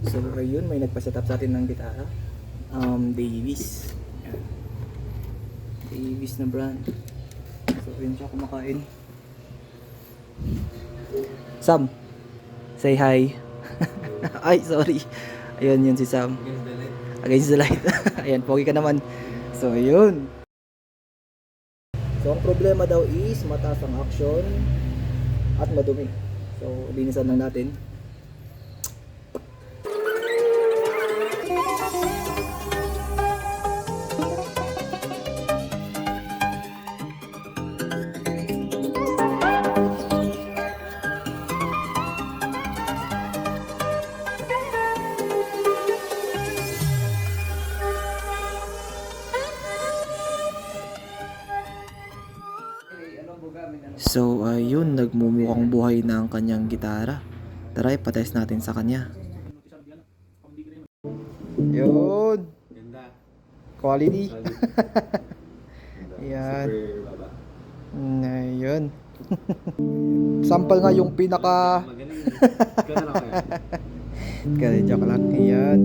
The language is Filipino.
So ayun, may nagpa-setup sa atin ng gitara. Davis. Ayan. Davis na brand. So ayun siya kumakain. Sam, say hi. Ay, sorry. Ayun, yun si Sam. Against the light. Ayan, pogi ka naman. So ayun. So ang problema daw is mataas ang action at madumi. So linisan lang natin. So ayun, nagmumukhang buhay na ang kanyang gitara. Tara, ipatest natin sa kanya. Yun. Ganda. Quality. Ganda. Yan. Super baba. Ayun. Sample nga yung pinaka... Magaling. Ganda lang kaya. Kaya joke lang. Ayan.